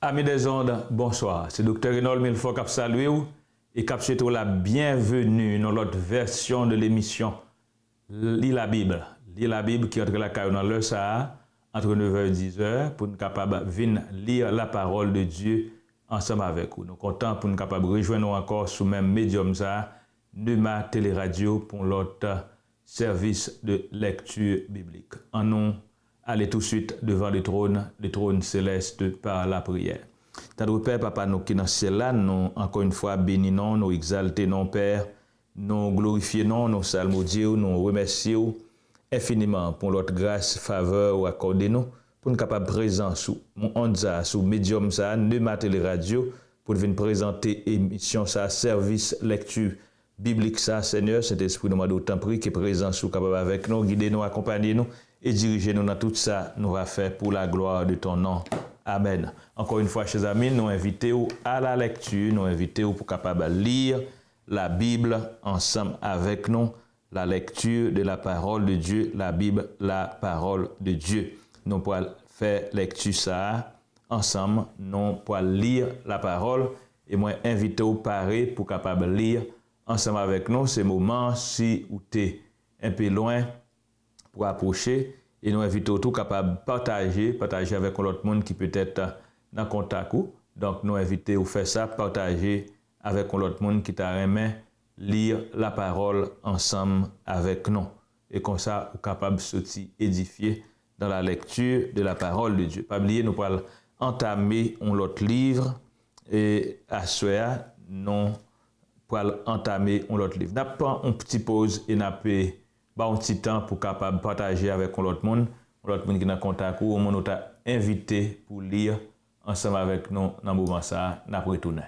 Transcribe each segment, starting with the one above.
Amis des ondes, bonsoir. C'est Dr. Reynold Milfort qui salue et qui souhaite la bienvenue dans l'autre version de l'émission Lis la Bible. Lis la Bible qui entre la caille dans l'heure ça entre 9h et 10h pour nous capable venir lire la parole de Dieu ensemble avec vous. Nous sommes contents pour nous capable rejoindre encore sous même médium ça Numa Téléradio pour l'autre service de lecture biblique. En nous allez tout de suite devant le trône céleste par la prière. Notre Père, Papa, nous qui dans le ciel là, nous encore une fois bénissons, nous exaltons, Père, nous glorifions, nous salmodions, nous remercions infiniment pour notre grâce, faveur ou accordé nous, pour nous capables présent sous mon onza, sous médium ça, Numa Téléradio, pour venir présenter émission ça, service lecture biblique ça, Seigneur, cet esprit nous m'a d'autant pris qui est présent sous capable avec nous, guider nous, accompagner nous et diriger nous dans tout ça, nous va faire pour la gloire de ton nom. Amen. Encore une fois, chers amis, nous invitons à la lecture, nous invitons pour capable lire la Bible ensemble avec nous, la lecture de la parole de Dieu, la Bible, la parole de Dieu. Nous pourrons faire lecture ça ensemble, nous pourrons lire la parole et moi inviter au pareil pour capable lire ensemble avec nous ces moments si où tu es un peu loin pour approcher et nous invitons tout capable de partager avec l'autre monde qui peut être dans contact. Donc nous invitons à faire ça, partager avec l'autre monde qui t'a aimé lire la parole ensemble avec nous. Et comme ça, nous sommes capables de sortir édifier dans la lecture de la parole de Dieu. Pas oublier, nous allons entamer l'autre livre et à soir, nous allons entamer l'autre livre. Nous avons une petite pause et nous avons un petit temps pour capable partager avec l'autre monde qui est dans contact ou on t'a invité pour lire ensemble avec nous dans le moment ça, nous allons retourner.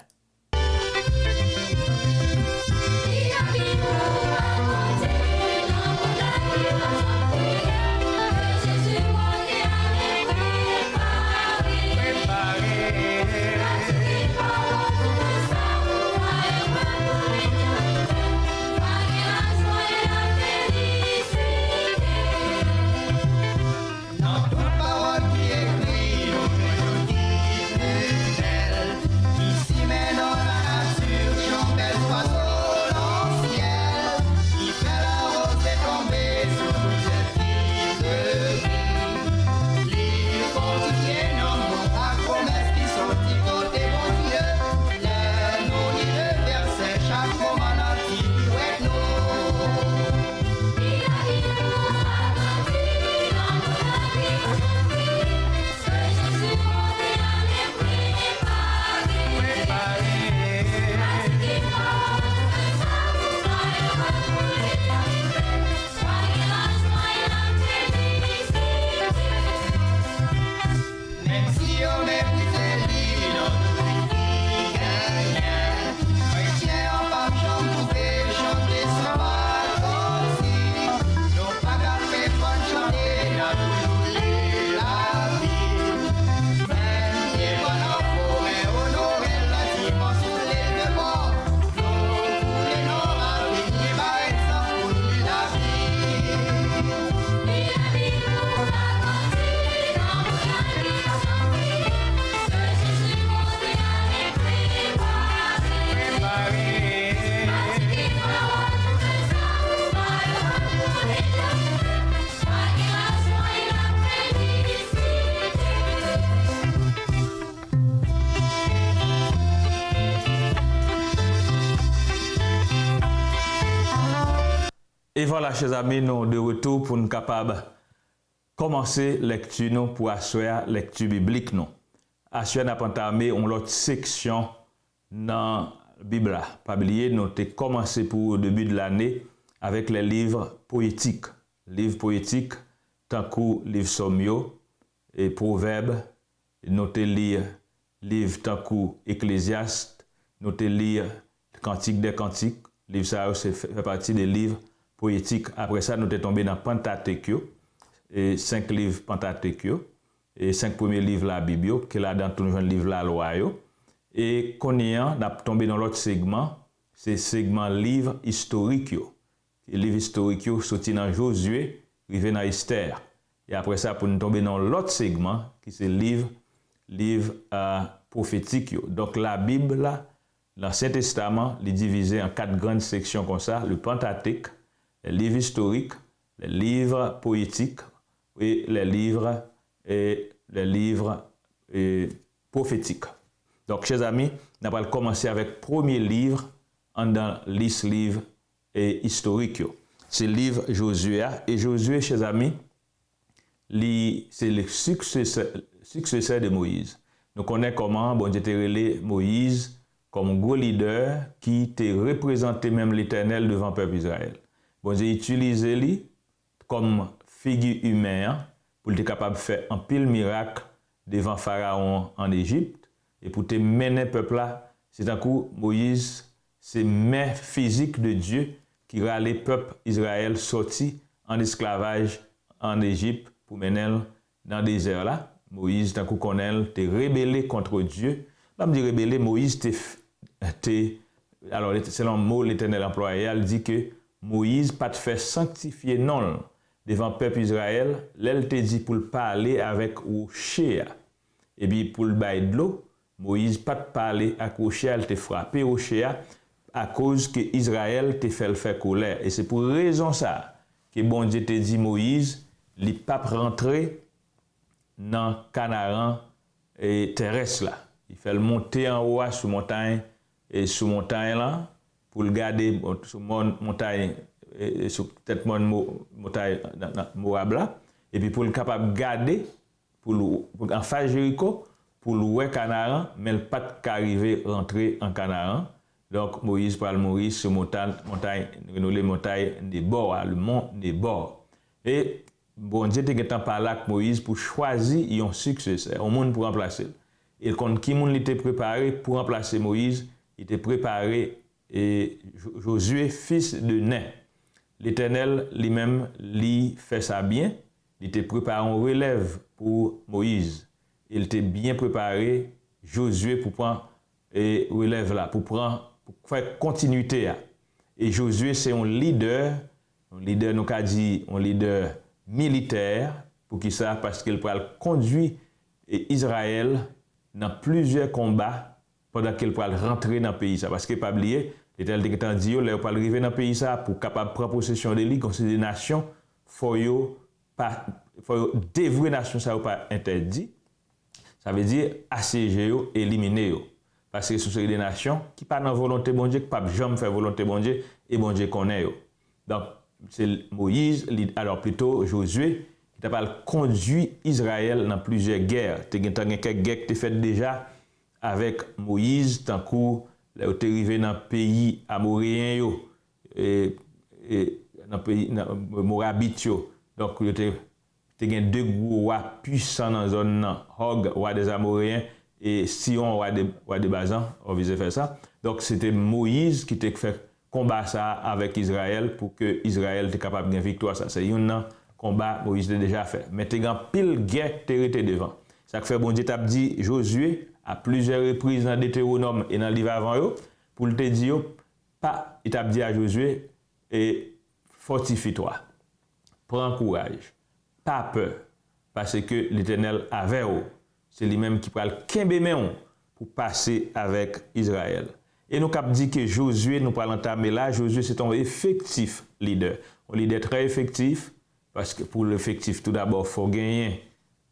Et voilà, chers amis, nous de retour pour nous capables commencer lecture nous pour assurer lecture biblique nous. Assurer n'a pas entamé une autre section dans la Bible. Pas oublier, nous avons commencé pour le début de l'année avec les livres poétiques. Livres poétiques, tant que livre Sommio et Proverbes, nous avons lire livre tant que Ecclésiaste, nous avons lire Cantique des Cantiques. Livre ça fait partie des livres poétique. Après ça, nous sommes tombés dans Pentateuque, et 5 livres Pentateuque, et 5 premiers livres la Bible, qui est là dans tout le livre la loi. Et qu'on y a, nous sommes tombés dans l'autre segment, c'est segment livre historique. Le livre historique sorti dans Josué, arrivé dans Esther. Et après ça, pour nous tomber dans l'autre segment, qui c'est livre prophétique. Donc la Bible, là, l'Ancien Testament, est divisé en 4 grandes sections comme ça, le Pentateuque, les livres historiques, les livres poétiques et les livres prophétiques. Donc, chers amis, nous allons commencer avec le premier livre dans liste livre historique. C'est le livre Josué. Et Josué, chers amis, c'est le successeur de Moïse. Nous connaissons comment bon Dieu t'a relé Moïse comme gros leader qui t'a représenté même l'Éternel devant le peuple Israël. Bon Dieu utilisé lui comme figure humaine pour être capable de faire un pile miracle devant Pharaon en Égypte et pour te mener le peuple là. C'est un coup Moïse, c'est main physique de Dieu qui râle le peuple Israël sorti en esclavage en Égypte pour mener dans le désert là. Moïse, tant qu'on connaît, t'es rébellé contre Dieu. Là, me dit rébellé, Moïse alors, selon le mot l'Éternel employé, elle dit que Moïse pas te fait sanctifier non devant le peuple Israël. L'elle te dit pour le parler avec rocher. Et puis pour le bail de l'eau, Moïse pas te parler avec rocher, elle te frappé rocher à cause que Israël te fait le faire colère. Et c'est pour raison ça que bon Dieu te dit Moïse, il pas rentrer dans Canaan et terrestre là. Il fait le monter en haut sous montagne et sous montagne là pour le garder sous montagne et sous peut-être montagne Moab là et puis pour le capable garder pour en face Jéricho pour le Canaan mais le pas arriver rentrer en Canaan. Donc Moïse va mourir sur montagne les montagnes des bords, le mont des bords. Et bon Dieu était par là avec Moïse pour choisir un successeur, un monde pour remplacer. Et quand qui monde était préparé pour remplacer Moïse, il était préparé et Josué fils de Nun. L'Éternel lui-même lui fait ça bien, il était préparé en relève pour Moïse. Il était bien préparé Josué pour prendre et relève là pour faire continuité là. Et Josué c'est un leader nous qu'a dit un leader militaire pour qui ça parce qu'il peut conduire Israël dans plusieurs combats pendant qu'il peut rentrer dans le pays ça parce que pas oublier l'Éternel était dit là pour arriver dans le pays ça pour capable prendre possession de lui comme c'est des nations faut dévouer nation ça pas interdit ça veut dire assiéger éliminer parce que ce sont des nations qui pas dans volonté bon Dieu qui pas jamais faire volonté bon Dieu et bon Dieu connaît donc c'est Moïse, alors plutôt Josué, qui a conduit Israël dans plusieurs guerres. Il y a quelques guerres qui ont fait déjà avec Moïse, tant qu'il est arrivé dans le pays amoréen, et dans le pays Moabite. Donc, il y a 2 gros rois puissants dans la zone, Hog, roi des Amoréens, et Sion, roi des Bazans, on visait faire ça. Donc, c'était Moïse qui a fait combat ça avec Israël pour que Israël soit capable de gagner victoire. Ça, c'est un combat Moïse a déjà fait. Mais tu as pile guerre qui était devant. Ça fait bon Dieu t'a dit Josué à plusieurs reprises dans Deutéronome et dans le livre avant eux pour te dire pas il t'a dit à Josué et fortifie-toi. Prends courage. Pas peur parce que l'Éternel avait eux. C'est lui-même qui prend le kembe pour passer avec Israël. Et nous avons dit que Josué, nous parlons entamer là, Josué c'est un effectif leader. Un leader très effectif, parce que pour l'effectif, tout d'abord, il faut gagner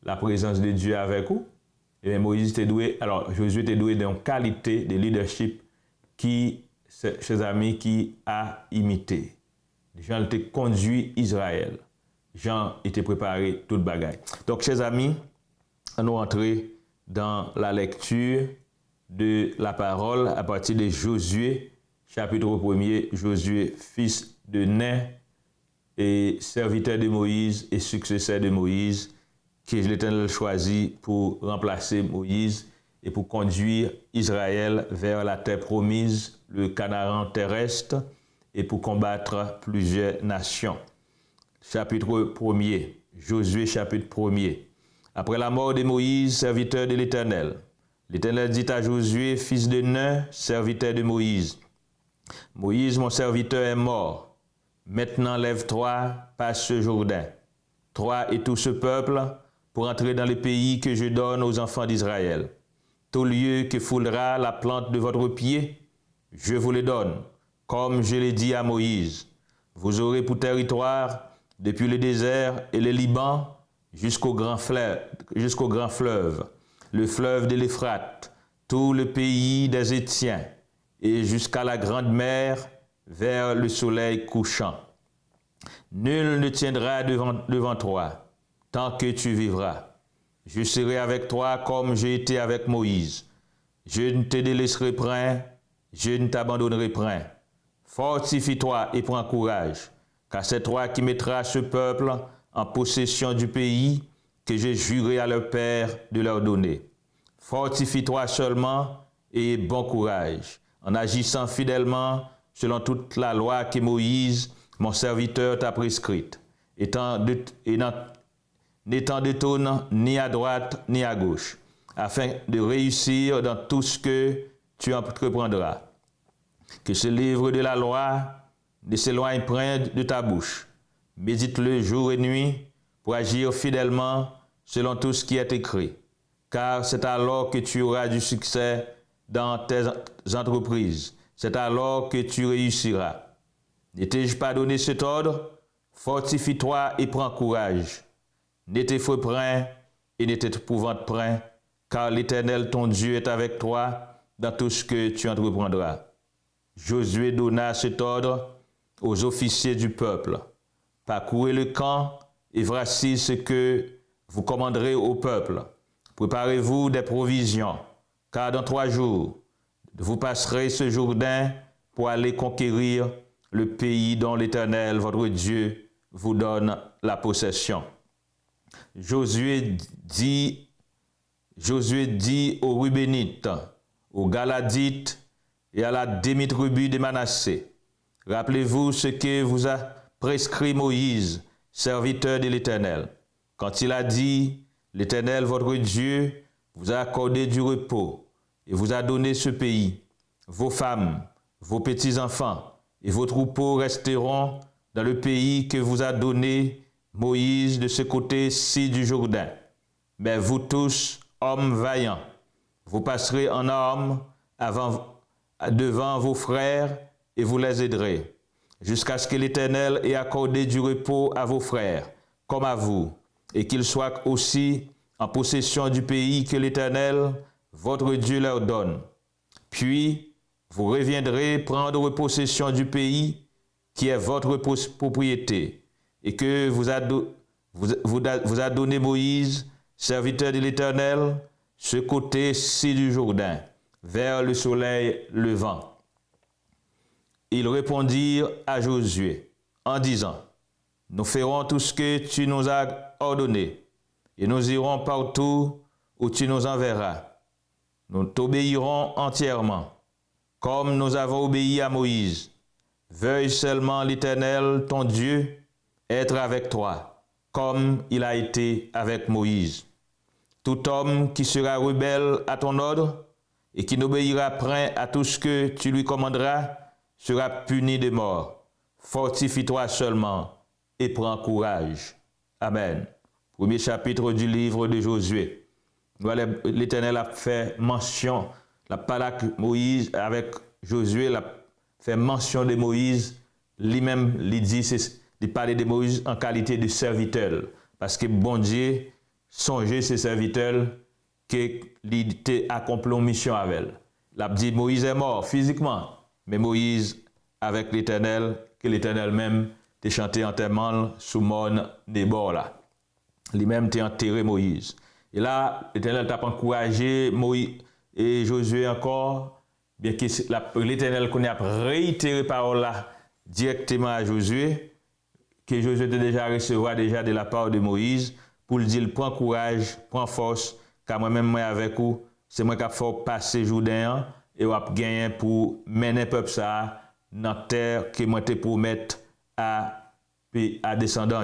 la présence de Dieu avec vous. Et Moïse était doué, alors Josué était doué d'une qualité de leadership qui, chers amis, qui a imité. Jean était conduit Israël. Jean était préparé toute bagaille. Donc, chers amis, nous entrons dans la lecture de la parole à partir de Josué, chapitre 1er, Josué, fils de Nun et serviteur de Moïse et successeur de Moïse, que l'Éternel choisit pour remplacer Moïse et pour conduire Israël vers la terre promise, le Canaan terrestre, et pour combattre plusieurs nations. Chapitre 1er, Josué, chapitre 1er. Après la mort de Moïse, serviteur de l'Éternel, l'Éternel dit à Josué, fils de Nun, serviteur de Moïse, Moïse, mon serviteur, est mort. Maintenant, lève-toi, passe ce Jourdain, toi et tout ce peuple, pour entrer dans le pays que je donne aux enfants d'Israël. tout lieu que foulera la plante de votre pied, je vous le donne, comme je l'ai dit à Moïse. Vous aurez pour territoire, depuis le désert et le Liban, jusqu'au grand fleuve, le fleuve de l'Euphrate, tout le pays des Étiens, et jusqu'à la grande mer, vers le soleil couchant. Nul ne tiendra devant toi, tant que tu vivras. Je serai avec toi comme j'ai été avec Moïse. Je ne te délaisserai point, je ne t'abandonnerai point. Fortifie-toi et prends courage, car c'est toi qui mettras ce peuple en possession du pays que j'ai juré à leur père de leur donner. Fortifie-toi seulement et aie bon courage, en agissant fidèlement selon toute la loi que Moïse, mon serviteur, t'a prescrite, n'étant détourne ni à droite ni à gauche, afin de réussir dans tout ce que tu entreprendras. Que ce livre de la loi ne s'éloigne point de ta bouche. Médite-le jour et nuit pour agir fidèlement selon tout ce qui est écrit, car c'est alors que tu auras du succès dans tes entreprises. C'est alors que tu réussiras. Ne t'ai-je pas donné cet ordre? Fortifie-toi et prends courage. Ne t'effraie point et ne t'épouvante point, car l'Éternel ton Dieu est avec toi dans tout ce que tu entreprendras. Josué donna cet ordre aux officiers du peuple. Parcourez le camp et voici ce que vous commanderez au peuple. Préparez-vous des provisions, car dans 3 jours, vous passerez ce Jourdain pour aller conquérir le pays dont l'Éternel, votre Dieu, vous donne la possession. Josué dit aux Rubénites, aux Galadites et à la demi-tribu de Manassé, rappelez-vous ce que vous a prescrit Moïse, serviteur de l'Éternel, quand il a dit, l'Éternel, votre Dieu, vous a accordé du repos et vous a donné ce pays. Vos femmes, vos petits-enfants et vos troupeaux resteront dans le pays que vous a donné Moïse de ce côté-ci du Jourdain. Mais vous tous, hommes vaillants, vous passerez en armes devant vos frères et vous les aiderez, jusqu'à ce que l'Éternel ait accordé du repos à vos frères, comme à vous, et qu'ils soient aussi en possession du pays que l'Éternel, votre Dieu, leur donne. Puis, vous reviendrez prendre possession du pays qui est votre propriété, et que vous a donné Moïse, serviteur de l'Éternel, ce côté-ci du Jourdain, vers le soleil levant. Ils répondirent à Josué en disant, nous ferons tout ce que tu nous as ordonné, et nous irons partout où tu nous enverras. Nous t'obéirons entièrement, comme nous avons obéi à Moïse. Veuille seulement l'Éternel, ton Dieu, être avec toi, comme il a été avec Moïse. Tout homme qui sera rebelle à ton ordre et qui n'obéira point à tout ce que tu lui commanderas sera puni de mort. Fortifie-toi seulement et prends courage. Amen. Premier chapitre du livre de Josué. L'Éternel a fait mention, la parole Moïse avec Josué, il a fait mention de Moïse, lui-même, il parlait de Moïse en qualité de serviteur. Parce que bon Dieu, songeait ses serviteurs qu'il était accompli une mission avec elle. Il a dit Moïse est mort physiquement, mais Moïse avec l'Éternel, que l'Éternel même t'a chanté enterrement sous mon débord là. Lui-même t'a enterré Moïse. Et là, l'Éternel t'a encouragé Moïse et Josué encore, bien que l'Éternel connaît réitéré parole là directement à Josué, que Josué a déjà recevoir déjà de la part de Moïse, pour lui dire, prends courage, prends force, car moi-même, moi avec vous, c'est moi qui ai fait passer Jourdain et on a gagné pour mener le peuple ça dans la terre que moi te promettre à descendants.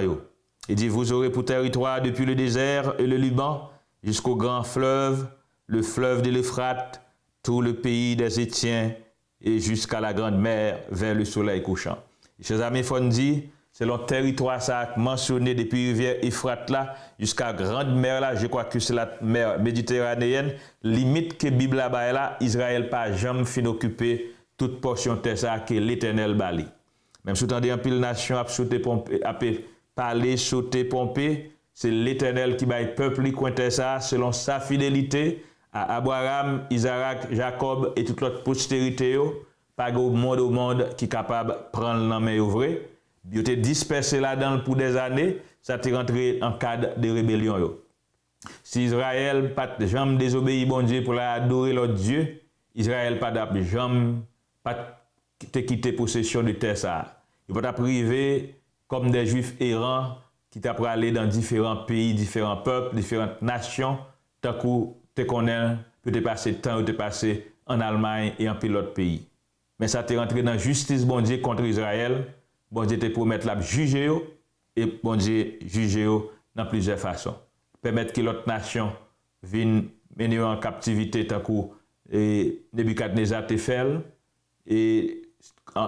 Il dit, vous aurez pour territoire depuis le désert et le Liban jusqu'au grand fleuve, le fleuve de l'Euphrate, tout le pays des Étiens et jusqu'à la grande mer vers le soleil couchant. Chers amis, il faut dire, c'est le territoire ça mentionné depuis rivière Euphrate là jusqu'à grande mer là, je crois que c'est la mer méditerranéenne, limite que Bible là, Israël pas jamais fin occuper toute portion terre ça que l'Éternel bali. Même si vous entendez un pile nation a sauté pomper a parler sauter pomper, c'est l'Éternel qui baille peuple li cointer ça selon sa fidélité à Abraham, Isaac, Jacob et toute l'autre postérité yo, pas au monde qui capable prendre la main vrai. Ils étaient dispersés là-dedans pour des années, ça t'est rentré en cadre de rébellion. Yo. Si Israël pas jamais désobéi bon Dieu pour adorer l'autre Dieu, Israël pas jamais pas te quitter possession de terre ça. Il va privé comme des juifs errants qui t'a aller dans différents pays, différents peuples, différentes nations, tant que tu connais, peut-être passer temps, te passer en Allemagne et en pilote pays. Mais ça t'est rentré dans justice bon Dieu contre Israël. Bon Dieu te promet la juger et bon Dieu juger dans plusieurs façons. Permettre que l'autre nation vienne mener en captivité tant que Nebuchadnezzar te fait et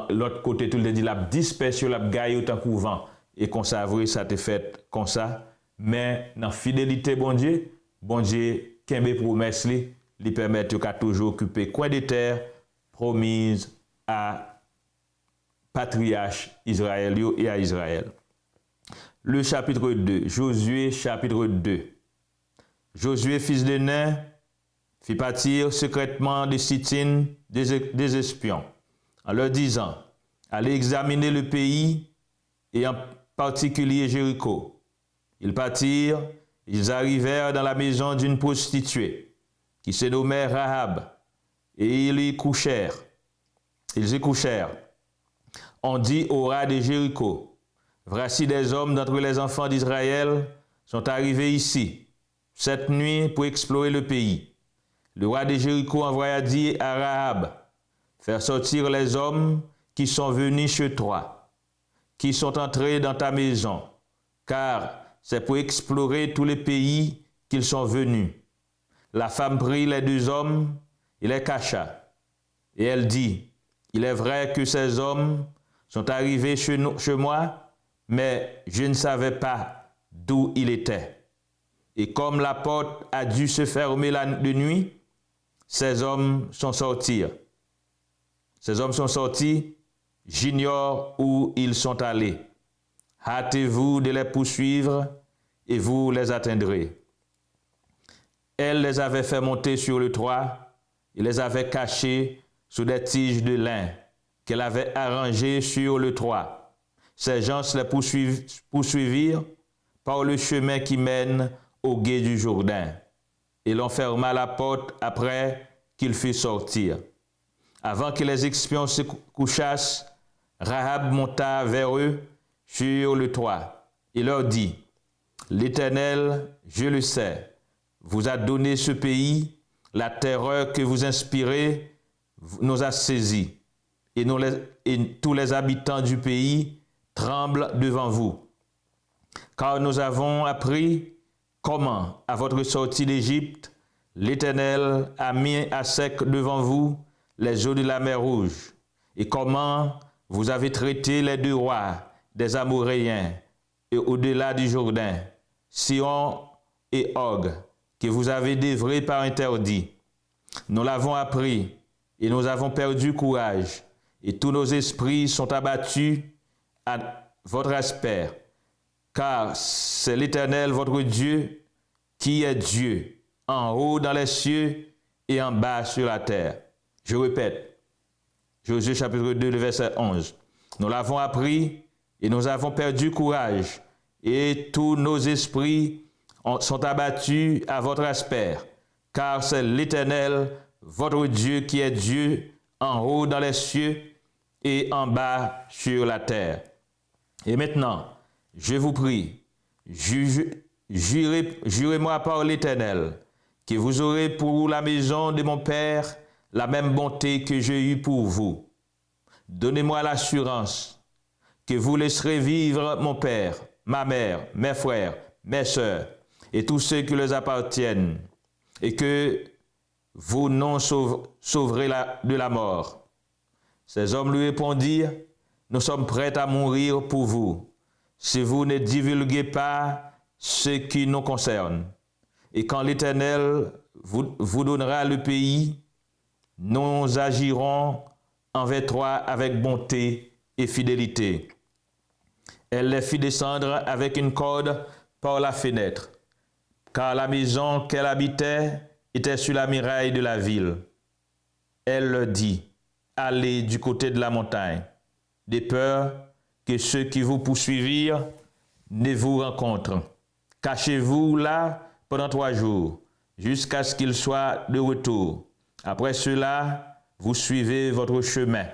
l'autre côté tout le dit la dispersion la gagne tant que vent et qu'on savait ça te fait comme ça mais dans fidélité bon Dieu kembe promesse li permettre qu'à toujours occuper coin de terre promise à patriarche Israël et à Israël. Le chapitre 2, Josué chapitre 2. Josué, fils de Nun, fit partir secrètement de Sittim des espions, en leur disant, allez examiner le pays, et en particulier Jéricho. Ils partirent, ils arrivèrent dans la maison d'une prostituée, qui se nommait Rahab, et ils y couchèrent. On dit au roi de Jéricho, voici des hommes d'entre les enfants d'Israël sont arrivés ici, cette nuit pour explorer le pays. Le roi de Jéricho envoya dire à Rahab, faire sortir les hommes qui sont venus chez toi, qui sont entrés dans ta maison, car c'est pour explorer tous les pays qu'ils sont venus. La femme prit les deux hommes et les cacha, et elle dit, il est vrai que ces hommes sont arrivés chez moi, mais je ne savais pas d'où il était. Et comme la porte a dû se fermer de nuit, ces hommes sont sortis. J'ignore où ils sont allés. Hâtez-vous de les poursuivre et vous les atteindrez. Elle les avait fait monter sur le toit et les avait cachés sous des tiges de lin qu'elle avait arrangées sur le toit. Ces gens les poursuivirent par le chemin qui mène au gué du Jourdain, et l'on ferma la porte après qu'il fut sortir. Avant que les espions se couchassent, Rahab monta vers eux sur le toit et leur dit, l'Éternel, je le sais, vous a donné ce pays, la terreur que vous inspirez nous a saisis, et tous les habitants du pays tremblent devant vous. Car nous avons appris comment, à votre sortie d'Égypte, l'Éternel a mis à sec devant vous les eaux de la mer Rouge, et comment vous avez traité les deux rois des Amoréens, et au-delà du Jourdain, Sihon et Og, que vous avez dévorés par interdit. Nous l'avons appris, et nous avons perdu courage, et tous nos esprits sont abattus à votre aspect, car c'est l'Éternel, votre Dieu, qui est Dieu, en haut dans les cieux et en bas sur la terre. Je répète, Josué chapitre 2, le verset 11. Nous l'avons appris, et nous avons perdu courage, et tous nos esprits sont abattus à votre aspect, car c'est l'Éternel, votre Dieu, qui est Dieu, en haut dans les cieux et en bas sur la terre. Et maintenant, je vous prie, jurez-moi par l'Éternel, que vous aurez pour la maison de mon Père la même bonté que j'ai eue pour vous. Donnez-moi l'assurance que vous laisserez vivre mon Père, ma mère, mes frères, mes sœurs, et tous ceux qui leur appartiennent, et que vous non sauverez de la mort. Ces hommes lui répondirent, nous sommes prêts à mourir pour vous, si vous ne divulguez pas ce qui nous concerne. Et quand l'Éternel vous donnera le pays, nous agirons envers toi avec bonté et fidélité. Elle les fit descendre avec une corde par la fenêtre, car la maison qu'elle habitait était sur la muraille de la ville. Elle leur dit, allez du côté de la montagne, de peur que ceux qui vous poursuivirent ne vous rencontrent. Cachez-vous là pendant 3 jours, jusqu'à ce qu'ils soient de retour. Après cela, vous suivez votre chemin.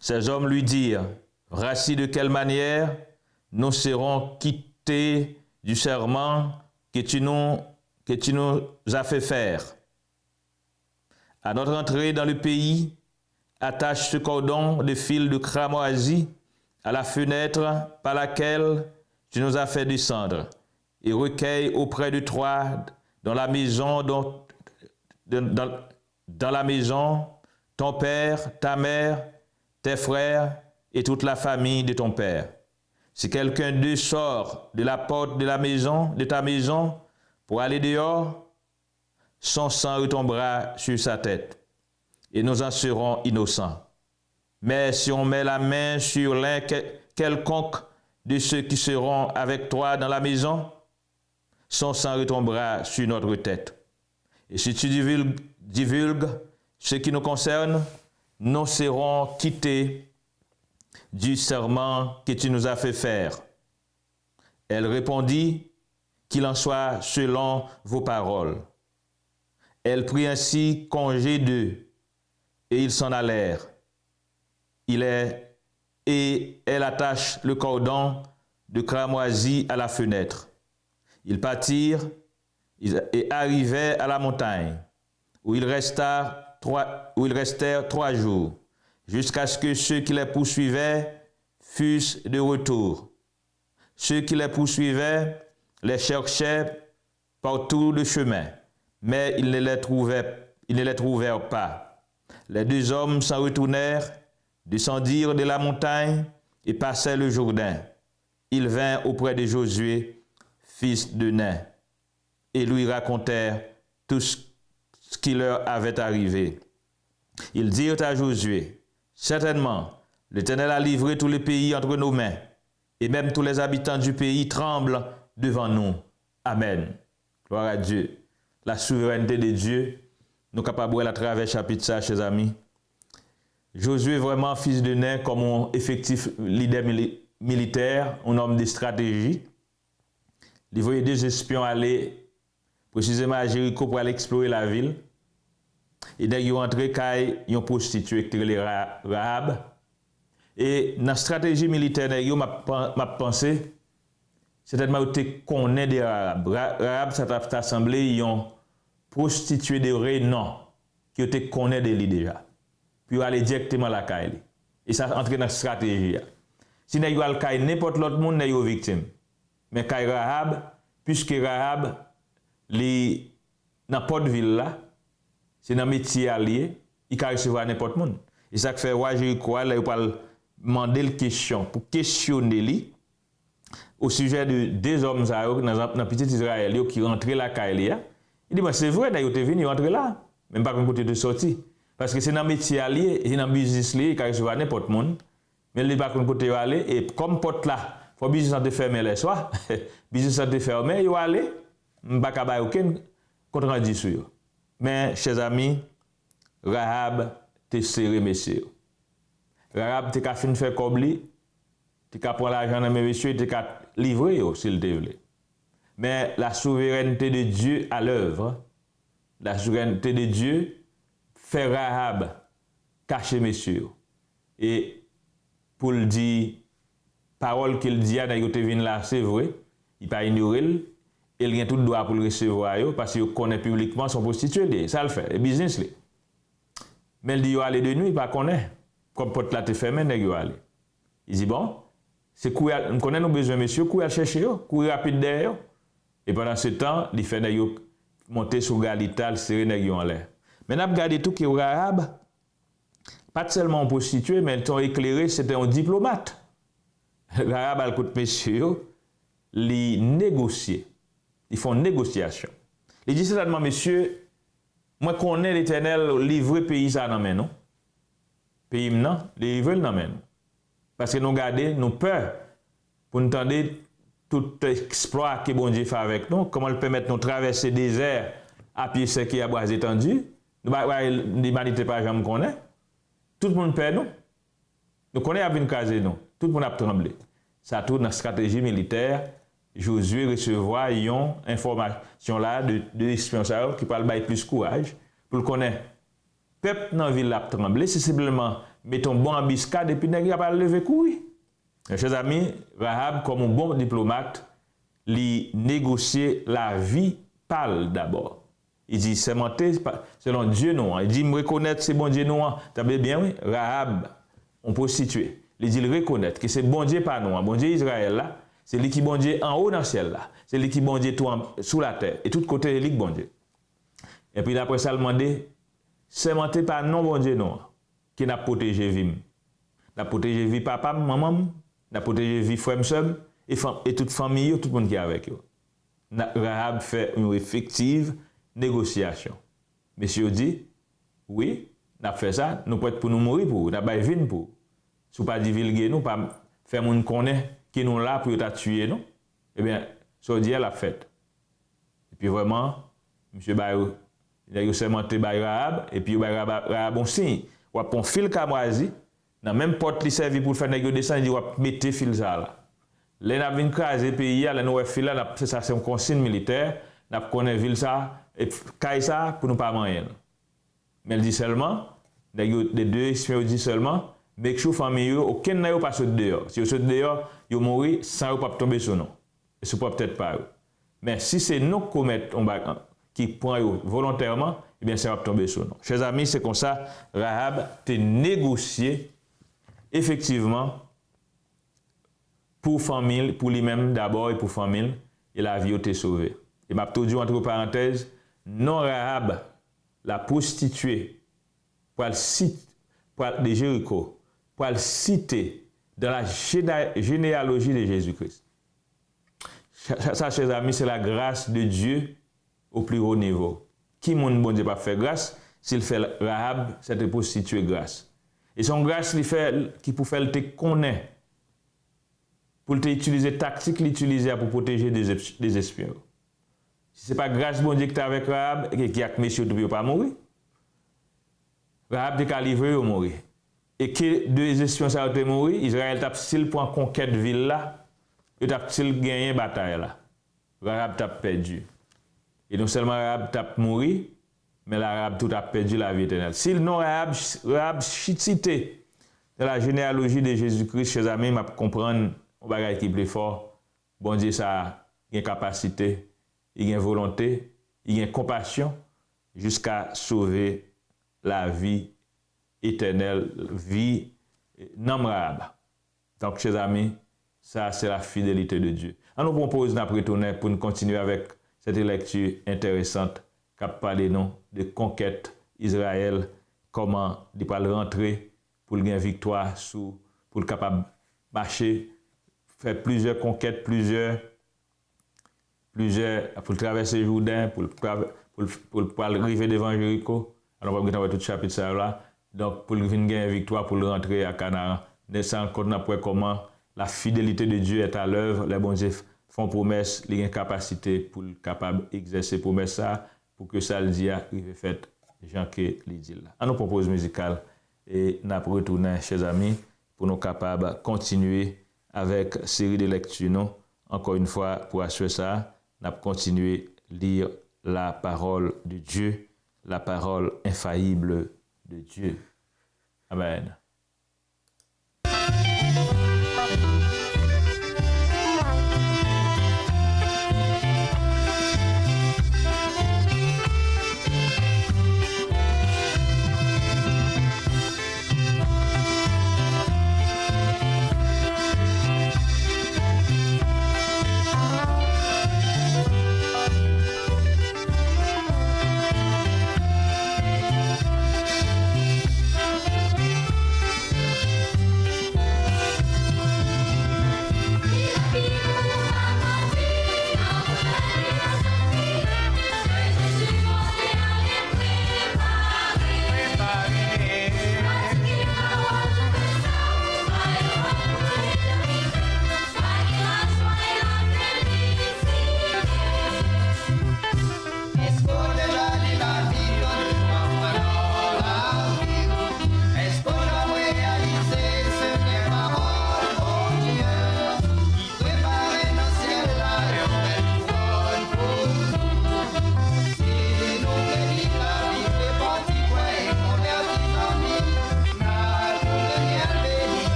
Ces hommes lui dirent, voici de quelle manière nous serons quittés du serment que tu nous as fait faire. À notre entrée dans le pays, attache ce cordon de fil de cramoisi à la fenêtre par laquelle tu nous as fait descendre, et recueille auprès de toi dans la maison ton père, ta mère, tes frères et toute la famille de ton père. Si quelqu'un d'eux sort de la porte de la maison, de ta maison, pour aller dehors, son sang retombera sur sa tête, et nous en serons innocents. Mais si on met la main sur l'un quelconque de ceux qui seront avec toi dans la maison, son sang retombera sur notre tête. Et si tu divulgues ce qui nous concerne, nous serons quittés du serment que tu nous as fait faire. Elle répondit, qu'il en soit selon vos paroles. Elle prit ainsi congé d'eux, et ils s'en allèrent. Et elle attache le cordon de cramoisi à la fenêtre. Ils partirent et arrivaient à la montagne, où ils restèrent 3 jours, jusqu'à ce que ceux qui les poursuivaient fussent de retour. Ceux qui les poursuivaient les cherchaient par tout le chemin, mais ils ne les trouvèrent pas. Les 2 hommes s'en retournèrent, descendirent de la montagne et passèrent le Jourdain. Ils vinrent auprès de Josué, fils de Nun, et lui racontèrent tout ce qui leur avait arrivé. Ils dirent à Josué, « Certainement, l'Éternel a livré tout le pays entre nos mains, et même tous les habitants du pays tremblent devant nous. Amen. » Gloire à Dieu. La souveraineté de Dieu, nous sommes capables de voir à travers chapitre ça, chers amis. Josué, vraiment fils de Nun, comme un effectif leader militaire, un homme de stratégie. Il voyait 2 espions aller précisément à Jéricho pour aller explorer la ville. Et dès qu'ils sont entrés, ils ont prostitué les Rahab. Et dans la stratégie militaire, m'a pensé, c'est tellement que tu connais des Rahab. Rahab, cette assemblée, ils ont prostitué des rénons qui te connaissent de lui déjà. Puis aller directement à la caille. Et ça entre dans la stratégie. Si vous avez caille n'importe l'autre monde, vous êtes victime. Mais caille Rahab, puisque Rahab, dans porte ville là, c'est dans métier allié, il peut recevoir n'importe monde. Et ça fait ouais Jéricho là, il parle demander une question pour questionner lui au sujet de 2 hommes dans petit Israël qui rentraient la caille. Il dit c'est vrai d'ailleurs tu venu rentrer là, même pas comme côté de sortie parce que c'est dans métier allié et dans business lié, il peut recevoir n'importe monde. Mais il pas comme côté aller et comme porte là, faut business te fermer les soirs, business te fermer, il aller, pas ka ba aucun compte rendu sur. Mais, chers amis, Rahab te serré, messieurs. Rahab te ka fin faire comme lui, te ka prendre l'argent dans mes messieurs, te ka livrer, s'il te plaît. Mais la souveraineté de Dieu à l'œuvre, la souveraineté de Dieu fait Rahab cacher messieurs. Et pour le dire, parole qu'il dit à Nayote vin là, c'est vrai, il pas ignorer. Il a tout droit pour le recevoir parce qu'il connaît publiquement son prostitué. Ça le fait, le business. Mais il dit, il aller de nuit, il ne connaît pas. Comme porte là te fermé, il va aller. Il dit, bon, c'est courir, on connaît nos besoins, monsieur, courir chercher, courir rapide derrière. Et pendant ce temps, il fait monter sur Galita, serrer en l'air. Maintenant, regardez tout qui est arabe, pas seulement un prostitué, mais ils ont éclairé, c'était un diplomate. Rahab al koute messieurs, li négocier. Ils font négociation. Il dit certainement, messieurs, moi connais l'Éternel livrer pays ça dans main, non? Pays non, livrer dans main. Parce que nous gardons, nous peur pour nous tendre tout exploit que bon Dieu fait avec nous, comment il permet de nous traverser le désert à pied sec et à bras étendus. L'humanité pas jamais connaît. Tout le monde perd nous. Nous connaissons à une case nous. Tout le monde a tremblé. Ça tourne dans la stratégie militaire. Josué recevoir une information là de l'espion qui parle de plus courage pour le connaître. Peuple dans la ville a tremblé, c'est simplement mettons bon embuscade et puis il a pas levé courir. Chers amis, Rahab comme un bon diplomate, il négocier la vie pâle d'abord. Il dit c'est menté selon Dieu non. Il dit me reconnaître c'est bon Dieu non. T'as bien oui, Rahab on prostituée. Il dit reconnaître que c'est bon Dieu pas non, bon Dieu Israël là. C'est lui qui bon Dieu en haut dans le ciel là. C'est lui qui bon Dieu tout sous la terre. Et tout côté lui qui bon Dieu. Et puis après ça, il demandé, c'est menté par non bon Dieu non, qui n'a protégé vie. N'a protégé vie papa, maman, n'a protégé vie frère, soeur, et toute famille, tout le monde qui est avec eux. Rahab fait une effective négociation. Monsieur dit, oui, n'a fait ça, nous pouvons pour nous mourir pour, n'a pas vin pour. Si vous pas divulguer nous, pas faire mon connaître qui nous là pour tuer nous, eh bien, ça dit la fête. Et puis vraiment, M. Bayou, il a sémenté Rahab, et puis Rahab on signe, ou a pon fil camoisi, dans même porte li servi pour faire nèg descendre, il dit ou mettre fil ça là. Là n'a vinn craser pays là, nous fil là, ça c'est une consigne militaire, n'a connaît ville ça et caille ça pour nous pas manger. Mais il dit seulement, les deux espions dit seulement, make sure famille aucun n'a pas sauté dehors. Si vous saute dehors, vous mourrez sans pas tomber sur nous. Et ce peut-être pas. Mais si c'est nous qui prend volontairement, eh bien ça va tomber sur nous. Chers amis, c'est comme ça Rahab a négocié effectivement pour famille, pour lui-même d'abord et pour famille, et la vie a été sauvée. Et m'a tout dit entre parenthèses, non Rahab, la prostituée, pour le site de Jéricho, pour le citer dans la généalogie de Jésus-Christ. Ça, chers amis, c'est la grâce de Dieu au plus haut niveau. Qui mon bon Dieu pas faire grâce, s'il fait Rahab, cette prostituée grâce. Et son grâce qui pour faire te connaître, pour te utiliser tactique, l'utiliser pour protéger des espions. Si ce n'est pas grâce bon Dieu qui est avec Rahab, qui a monsieur ne peut pas mourir. Rahab est livré ou mourir. Et que deux espions ça ont mort, Israël t'a s'il pour conquête ville là, il a s'il gagné bataille là. Rahab t'a perdu. Et non seulement Rahab t'a mouru, mais l'Arabe tout a perdu la vie éternelle. Si le nom Rahab cité dans la généalogie de Jésus-Christ, chers amis, m'a comprendre on bagage qui plus fort. Bon Dieu ça il a une capacité, il a une volonté, il a une compassion jusqu'à sauver la vie éternelle, vie non Rahab. Donc chers amis, ça c'est la fidélité de Dieu. On nous propose d'après retourner pour nous continuer avec cette lecture intéressante qui parle de conquête Israël, comment il peut rentrer pour gagner victoire pour le capable marcher, faire plusieurs conquêtes, plusieurs pour traverser le Jourdain, pour arriver devant Jéricho. Alors on va voir tout le chapitre ça là. Donc pour gagner victoire, pour rentrer à Canaan, sans compte comment la fidélité de Dieu est à l'œuvre, les bons Dieu font promesse, les capacités pour capable exercer promesse ça pour que ça le dit arrive fait Jean que li dit là. On nous propose musical et n'a retourner chers amis pour nous capables continuer avec série de lectures non encore une fois pour assurer ça, n'a continuer lire la parole de Dieu, la parole infaillible de Dieu. Amen.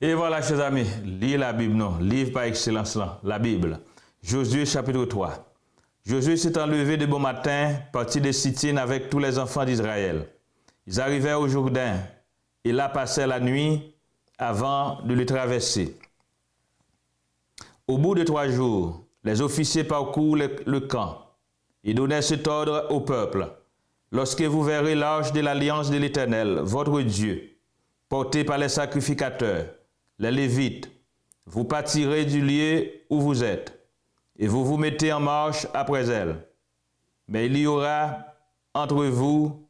Et voilà, chers amis, lisez la Bible, non, livre par excellence, là, la Bible. Josué chapitre 3. Josué s'étant levé de bon matin, partit de Sittim avec tous les enfants d'Israël. Ils arrivèrent au Jourdain, et là passèrent la nuit avant de le traverser. Au bout de 3 jours, les officiers parcourent le camp. Ils donnèrent cet ordre au peuple. Lorsque vous verrez l'arche de l'alliance de l'Éternel, votre Dieu, portée par les sacrificateurs, les Lévites, vous partirez du lieu où vous êtes, et vous vous mettez en marche après elle. Mais il y aura entre vous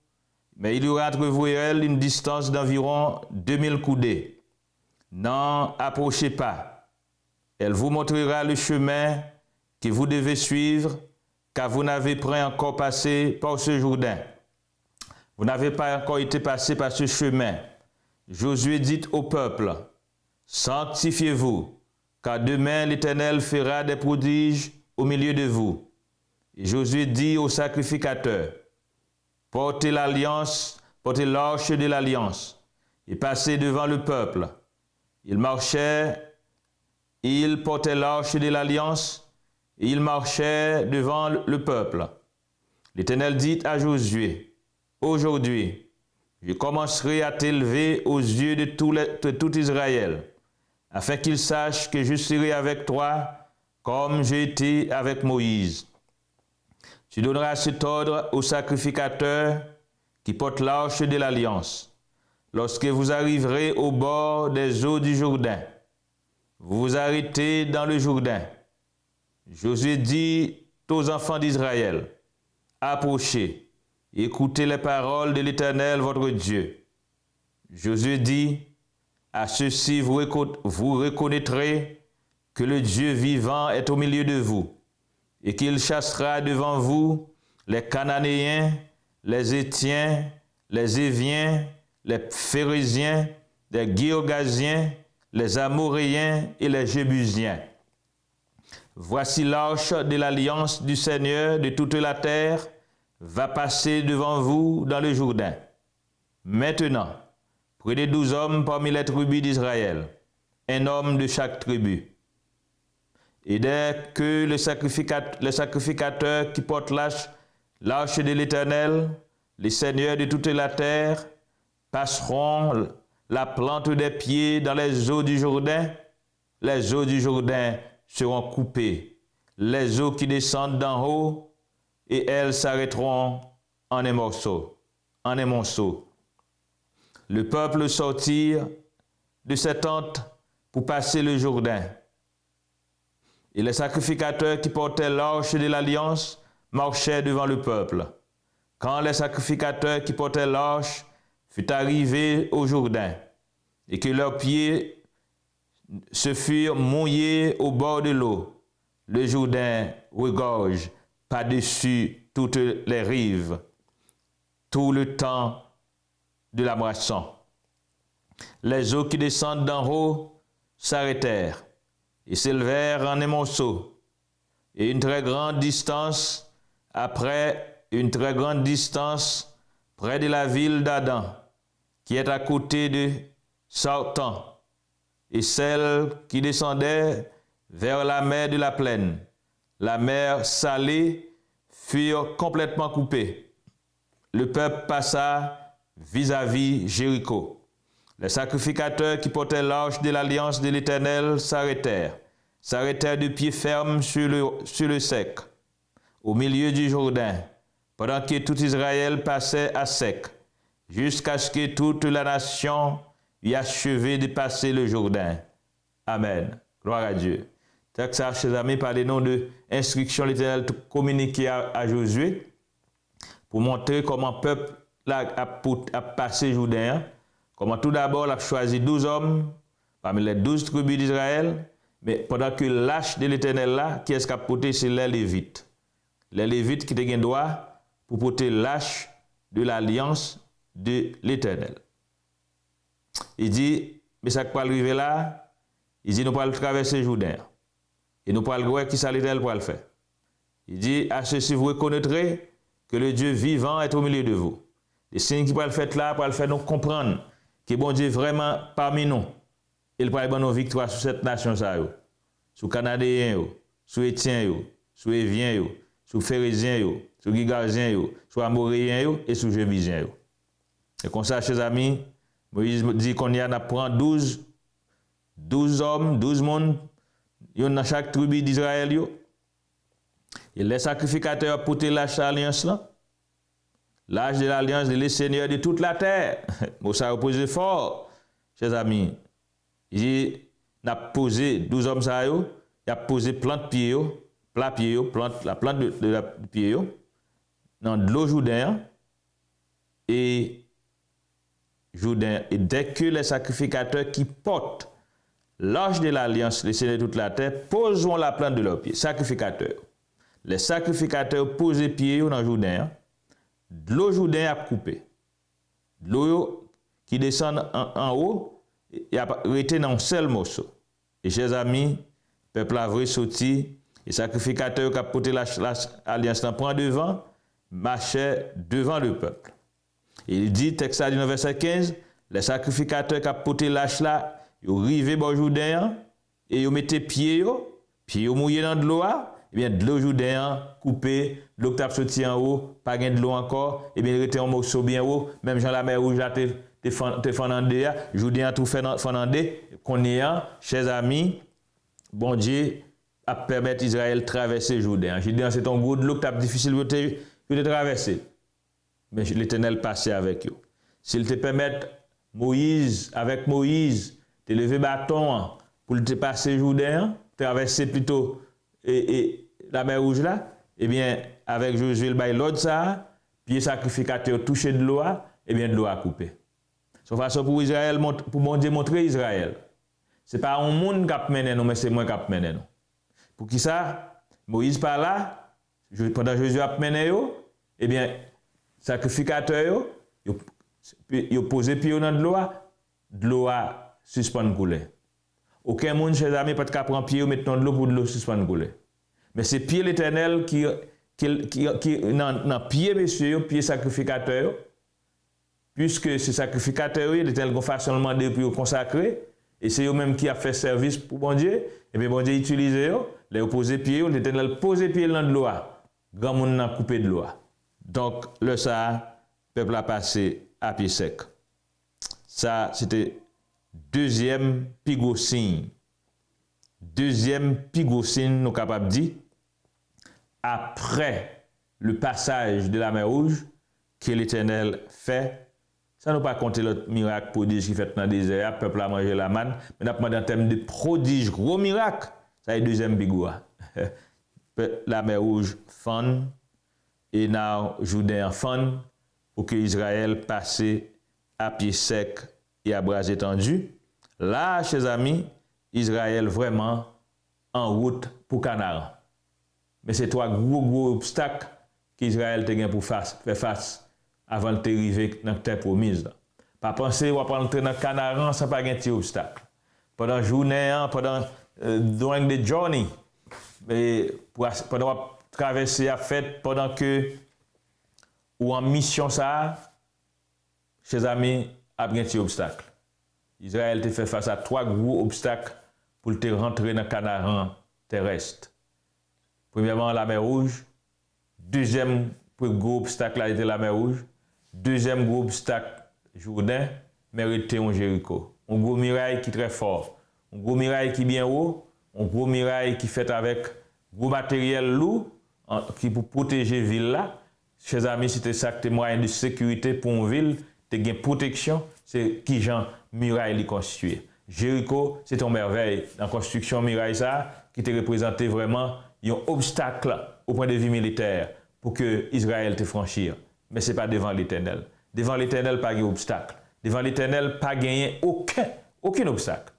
et elle une distance d'environ 2000 coudées. N'en approchez pas. Elle vous montrera le chemin que vous devez suivre, car vous n'avez pas encore passé par ce Jourdain. Vous n'avez pas encore été passé par ce chemin. Josué dit au peuple, sanctifiez-vous, car demain l'Éternel fera des prodiges au milieu de vous. Et Josué dit aux sacrificateurs, portez l'arche de l'alliance, et passez devant le peuple. Ils portaient l'arche de l'alliance, et ils marchaient devant le peuple. L'Éternel dit à Josué, aujourd'hui, je commencerai à t'élever aux yeux de tout Israël, afin qu'ils sachent que je serai avec toi comme j'ai été avec Moïse. Tu donneras cet ordre aux sacrificateurs qui portent l'arche de l'alliance. Lorsque vous arriverez au bord des eaux du Jourdain, vous vous arrêtez dans le Jourdain. Josué dit aux enfants d'Israël, approchez, écoutez les paroles de l'Éternel votre Dieu. Josué dit, à ceci vous reconnaîtrez que le Dieu vivant est au milieu de vous, et qu'il chassera devant vous les Cananéens, les Héthiens, les Éviens, les Phérésiens, les Girgasiens, les Amoréens et les Jébusiens. Voici l'arche de l'alliance du Seigneur de toute la terre va passer devant vous dans le Jourdain. Maintenant, prenez 12 hommes parmi les tribus d'Israël, un homme de chaque tribu. Et dès que les sacrificateurs qui portent l'arche de l'Éternel, les seigneurs de toute la terre, passeront la plante des pieds dans les eaux du Jourdain, les eaux du Jourdain seront coupées, les eaux qui descendent d'en haut, et elles s'arrêteront en un morceau, en un monceau. Le peuple sortit de ses tentes pour passer le Jourdain. Et les sacrificateurs qui portaient l'arche de l'alliance marchaient devant le peuple. Quand les sacrificateurs qui portaient l'arche furent arrivés au Jourdain, et que leurs pieds se furent mouillés au bord de l'eau, le Jourdain regorge par-dessus toutes les rives, tout le temps de la moisson. Les eaux qui descendent d'en haut s'arrêtèrent et s'élevèrent en un monceau, et une très grande distance, près de la ville d'Adam, qui est à côté de Sartan, et celle qui descendait vers la mer de la plaine, la mer salée, furent complètement coupées. Le peuple passa vis-à-vis Jéricho. Les sacrificateurs qui portaient l'arche de l'alliance de l'Éternel s'arrêtèrent de pied ferme sur le sec, au milieu du Jourdain, pendant que tout Israël passait à sec, jusqu'à ce que toute la nation eût achevé de passer le Jourdain. Amen. Gloire à Dieu. C'est ça, chers amis, par les noms de instructions l'Éternel communiquées à Josué, pour montrer comment le peuple a passé Jourdain, comment tout d'abord il a choisi 12 hommes parmi les 12 tribus d'Israël, mais pendant que l'arche de l'Éternel là, qui est ce qu'a porté, c'est les Lévites. Les Lévites qui ont droit pour porter l'arche de l'alliance de l'Éternel. Il dit, mais ça peut arriver là, il dit, nous allons traverser Jourdain. Et nous allons voir qui ça l'Éternel pour le faire. Il dit, à ceci vous reconnaîtrez que le Dieu vivant est au milieu de vous. Les signes qui pourraient le faire là, pour le faire nous comprendre que bon Dieu est vraiment parmi nous. il va avoir une victoire sur cette nation, sur Canadiens, sur Étiens, sur Éviens, sur Phérésiens, sur Gigarsiens, sur Amoréens et sur Jébisiens. Et comme ça, chers amis, Moïse dit qu'on y en a prend 12 hommes, 12 monde, dans chaque tribu d'Israël. Et les sacrificateurs pour l'âge de l'alliance là. L'âge de l'alliance, les seigneurs de toute la terre. Bon, ça repose fort, chers amis. Il a posé 12 hommes, il a posé plante pied, plat pied, la plante de pied, dans de l'eau Jourdain. Et dès que les sacrificateurs qui portent l'âge de l'alliance, les seigneurs de toute la terre, poseront la plante de leurs pieds, sacrificateurs. Les sacrificateurs posent les pieds dans Jourdain, de l'eau Jourdain a coupé. De l'eau qui descend en haut, il a été dans un seul morceau. Et chers amis, le peuple a vrai sorti, les sacrificateurs qui ont porté l'alliance prend devant, marchaient devant le peuple. Et il dit, texte dans verset 15, les sacrificateurs qui ont porté l'âge là, ils arrivaient dans Jourdain et ils mettaient pieds mouillés dans de l'eau. Eh bien, de l'eau Jourdain coupée, l'eau qui a sorti en haut, pas de l'eau encore, eh bien, il était un morceau bien haut, même Jean la mer rouge là, te fendandé, Jourdain tout fendandé, qu'on est, chers amis, bon Dieu, a permettre Israël de traverser Jourdain. Jourdain, c'est un gros de l'eau qui est difficile de traverser. Mais l'Éternel passait avec eux. S'il te permet, Moïse, te lever bâton pour te passer Jourdain, traverser plutôt et la mer rouge là, eh bien, avec Josué, le bail l'autre ça, puis sacrificateur touché de l'eau, eh bien, de l'eau a coupé. C'est une façon pour Israël, pour bon Dieu montrer Israël. Ce n'est pas un monde qui a mené nous, mais c'est moi qui a mené nous. Pour qui ça? Moïse par là, pendant que Josué a mené nous, eh bien, sacrificateur, il a posé pied dans de l'eau a suspend couler. Aucun monde, chers amis, peut pas prendre pied ou mettre dans de l'eau pour de l'eau suspend couler. Mais c'est pied l'Éternel qui dans pied monsieur, pied sacrificateur, puisque ce sacrificateur, l'Éternel a fait seulement des pour consacrer, et c'est eux-mêmes qui a fait service pour bon Dieu, et bien bon Dieu utilise eux, les poser pied, l'Éternel pose pied dans de l'eau. Grand monde a coupé de l'eau. Donc, le ça, le peuple a passé à pied sec. Ça, c'était deuxième pigocine. Deuxième pigocine, nous sommes capables de dire, après le passage de la mer Rouge, que l'Éternel fait, ça nous pas compter l'autre miracle prodige qui fait dans le désert, le peuple a mangé la manne, mais nous avons en termes de prodige, gros miracle, ça est deuxième pigoua. La mer Rouge fond, et now Jourdain fond, pour que Israël passe à pied sec et à bras étendus. Là, chers amis, Israël vraiment en route pour Canaan. Mais c'est trois gros obstacles qu'Israël a pour faire face avant de arriver dans la terre promise. Pas penser qu'on va entrer dans Canaan sans pas un obstacle. Pendant la journée, pendant during the journey, pendant traverser la fête, pendant que ou en mission ça, chers amis, a un obstacle. Israël te fait face à trois gros obstacles pour te rentrer dans le Canaan terrestre. Premièrement, la mer Rouge. Deuxième gros obstacle a été la mer Rouge. Deuxième gros obstacle, Jourdain, mérité en Jéricho. Un gros muraille qui est très fort. Un gros muraille qui est bien haut. Un gros muraille qui est fait avec gros matériel lourd qui pour protéger la ville là. Chers amis, c'était ça que moyen de sécurité pour une ville, de protection, c'est qui Jean muraille constitué. Jéricho, c'est une merveille dans la construction muraille ça qui te représentait vraiment un obstacle au point de vue militaire pour que Israël te franchisse. Mais ce n'est pas devant l'Éternel. Devant l'Éternel, pas de obstacle. Devant l'Éternel, pas gagné aucun obstacle.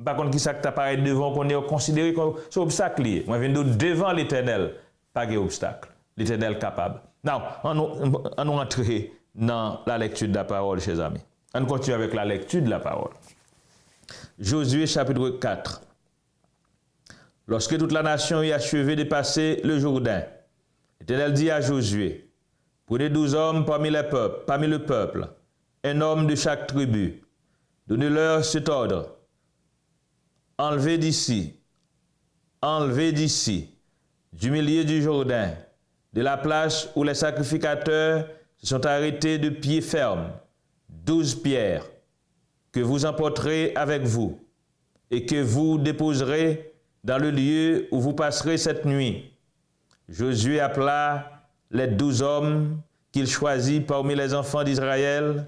Par contre, qui ça que t'apparaît devant qu'on est considéré comme un obstacle lié. Moi, je viens devant l'Éternel, pas de obstacle. L'Éternel capable. Now, on entre dans la lecture de la parole, chers amis. On continue avec la lecture de la parole. Josué chapitre 4. Lorsque toute la nation eut achevé de passer le Jourdain, l'Éternel dit à Josué, prenez 12 hommes parmi le peuple, un homme de chaque tribu. Donnez-leur cet ordre. enlevez d'ici, du milieu du Jourdain, de la place où les sacrificateurs se sont arrêtés de pied ferme, 12 pierres, que vous emporterez avec vous, et que vous déposerez dans le lieu où vous passerez cette nuit. Josué appela les 12 hommes qu'il choisit parmi les enfants d'Israël,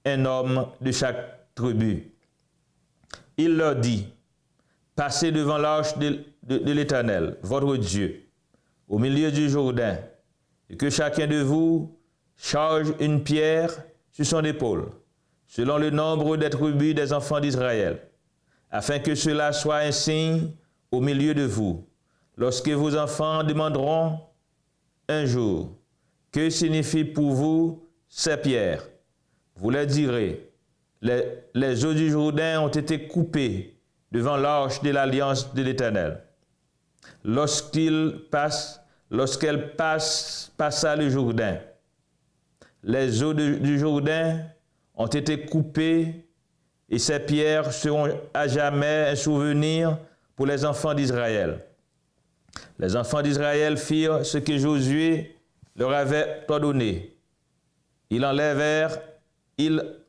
un homme de chaque tribu. Il leur dit, passez devant l'arche de l'Éternel, votre Dieu, au milieu du Jourdain, et que chacun de vous charge une pierre sur son épaule, selon le nombre des tribus des enfants d'Israël, afin que cela soit un signe au milieu de vous. Lorsque vos enfants demanderont un jour, que signifient pour vous ces pierres? Vous leur direz, les eaux du Jourdain ont été coupées devant l'arche de l'alliance de l'Éternel. Lorsqu'elle passa le Jourdain, les eaux du Jourdain ont été coupées et ces pierres seront à jamais un souvenir pour les enfants d'Israël. Les enfants d'Israël firent ce que Josué leur avait ordonné. Ils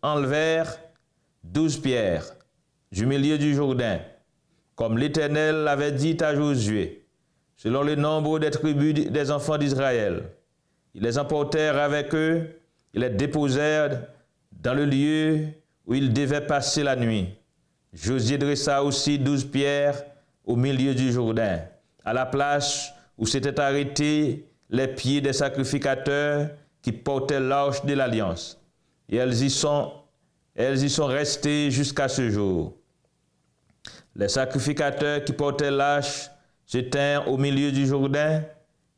enlevèrent 12 pierres du milieu du Jourdain, comme l'Éternel l'avait dit à Josué, selon le nombre des tribus des enfants d'Israël. Ils les emportèrent avec eux, ils les déposèrent dans le lieu où ils devaient passer la nuit. Josué dressa aussi 12 pierres au milieu du Jourdain, à la place où s'étaient arrêtés les pieds des sacrificateurs qui portaient l'arche de l'Alliance. Et elles y sont restées jusqu'à ce jour. Les sacrificateurs qui portaient l'arche se tinrent au milieu du Jourdain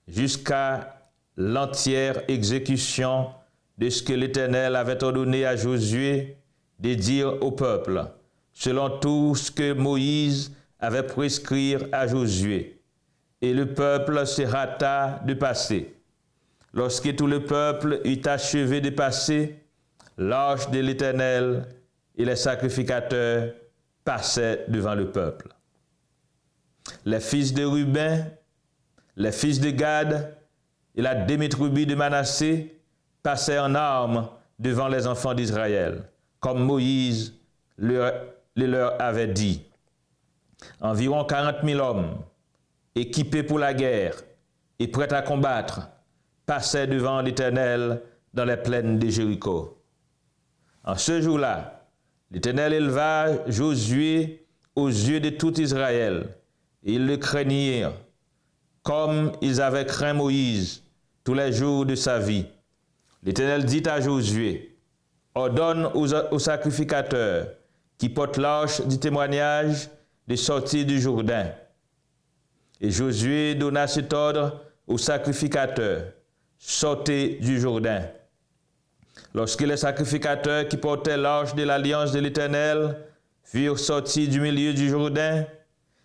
jusqu'à l'entière exécution de ce que l'Éternel avait ordonné à Josué de dire au peuple, selon tout ce que Moïse avait prescrit à Josué. Et le peuple se hâta de passer. Lorsque tout le peuple eut achevé de passer, l'arche de l'Éternel et les sacrificateurs passaient devant le peuple. Les fils de Ruben, les fils de Gad et la demi-tribu de Manassé passaient en armes devant les enfants d'Israël, comme Moïse leur avait dit. Environ 40 000 hommes, équipés pour la guerre et prêts à combattre, passaient devant l'Éternel dans les plaines de Jéricho. En ce jour-là, l'Éternel éleva Josué aux yeux de tout Israël, et ils le craignirent, comme ils avaient craint Moïse tous les jours de sa vie. L'Éternel dit à Josué, ordonne aux sacrificateurs qui portent l'arche du témoignage de sortir du Jourdain. Et Josué donna cet ordre aux sacrificateurs, sortez du Jourdain. Lorsque les sacrificateurs qui portaient l'arche de l'alliance de l'Éternel furent sortis du milieu du Jourdain,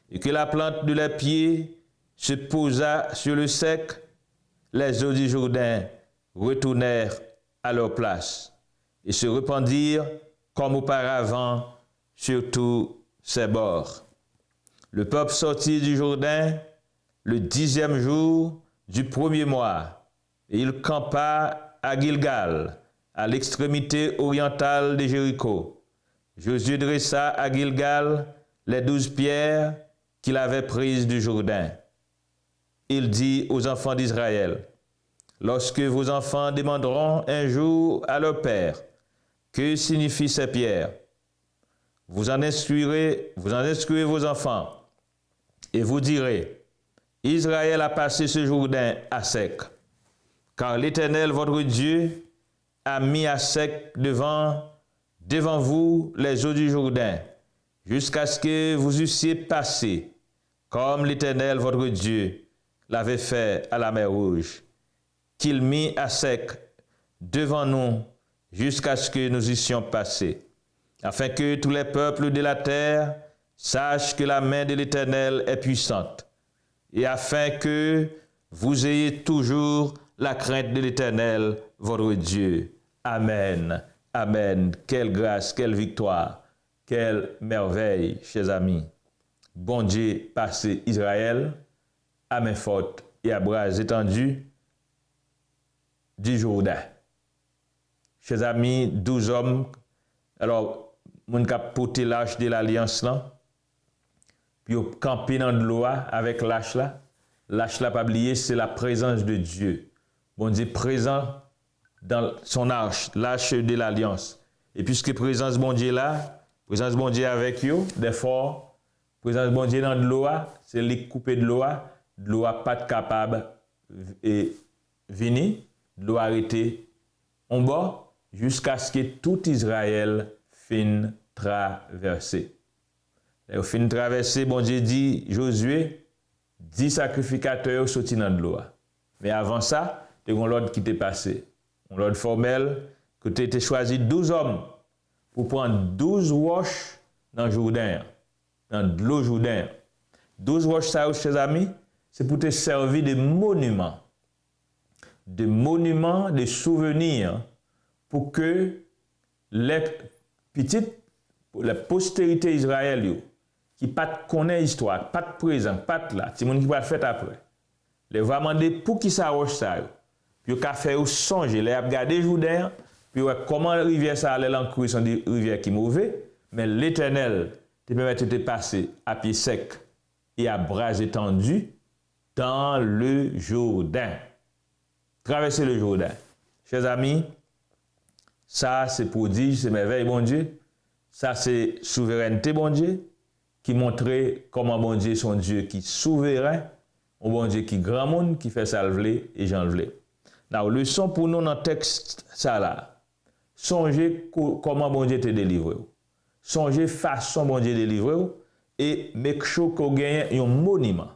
et que la plante de leurs pieds se posa sur le sec, les eaux du Jourdain retournèrent à leur place et se répandirent comme auparavant sur tous ses bords. Le peuple sortit du Jourdain le 10e jour du premier mois, et il campa à Gilgal, à l'extrémité orientale de Jéricho. Josué dressa à Gilgal les 12 pierres qu'il avait prises du Jourdain. Il dit aux enfants d'Israël, lorsque vos enfants demanderont un jour à leur père, que signifient ces pierres? Vous en instruirez vos enfants, et vous direz, Israël a passé ce Jourdain à sec, car l'Éternel, votre Dieu, a mis à sec devant vous les eaux du Jourdain, jusqu'à ce que vous eussiez passé, comme l'Éternel, votre Dieu, l'avait fait à la mer Rouge, qu'il mit à sec devant nous, jusqu'à ce que nous eussions passé, afin que tous les peuples de la terre sachent que la main de l'Éternel est puissante, et afin que vous ayez toujours la crainte de l'Éternel, votre Dieu. Amen. Amen. Quelle grâce, quelle victoire, quelle merveille, chers amis. bon Dieu passé Israël à main forte et à bras étendus du Jourdain. Chers amis, 12 hommes, alors, mon cap porté l'arche de l'alliance là, puis au campé dans de l'eau avec l'arche là. L'arche là, pas oublier, c'est la présence de Dieu. Bon Dieu présent dans son arche, l'arche de l'alliance. Et puisque présence bon Dieu là, présence bon Dieu avec vous, des fois, présence bon Dieu dans de l'eau, c'est les coupé de l'eau pas capable et venir, de l'eau arrêté en bas jusqu'à ce que tout Israël finisse traverser. Et au fin traverser, bon Dieu dit, Josué, 10 sacrificateurs sortis dans de l'eau. Mais avant ça, il y a l'ordre qui t'est passé. L'ordre formel, que tu as choisi 12 hommes pour prendre 12 roches dans le Jourdain, dans de l'eau Jourdain. 12 roches, ça, chers amis, c'est pour te servir de monuments, de souvenirs, pour que les petites, la postérité d'Israël, qui pas connaît l'histoire, pas de présent, pas de là, c'est monde qui va faire après. Les va demander pour qui ça roche ça. Puis au fait songer, les a regardé Jourdain, puis comment la rivière ça allait l'encourir sont des rivières qui mauvais, mais l'Éternel te permet de te passer à pied sec et à bras étendus dans le Jourdain. Traverser le Jourdain. Chers amis, ça c'est prodige, c'est merveille, bon Dieu. Ça c'est souveraineté, bon Dieu, qui montrait comment bon Dieu son Dieu qui est souverain, un bon Dieu qui est grand monde, qui fait salver et j'en vle. La leçon pour nous dans le texte, ça là. Songez comment bon Dieu te délivre. Songez façon bon Dieu délivre et make sure qu'on gagne un monument.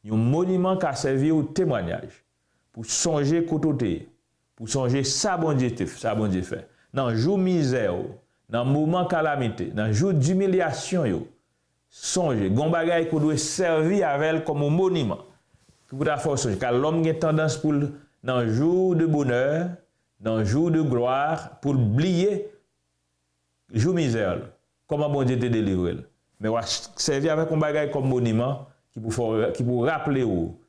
Un monument qui a servi au témoignage. Pour songer côté, pour songer ça bon Dieu fait. Dans le jour misère, dans le moment calamité, dans le jour d'humiliation, songez, gon bagay qu'on doit servir avec comme un monument. Pour ta force, car l'homme a tendance pour dans le jour de bonheur, dans le jour de gloire, pour oublier le jour misère. Comment bon Dieu te délivre. Mais on va servir avec un bagay comme monument qui pour rappeler au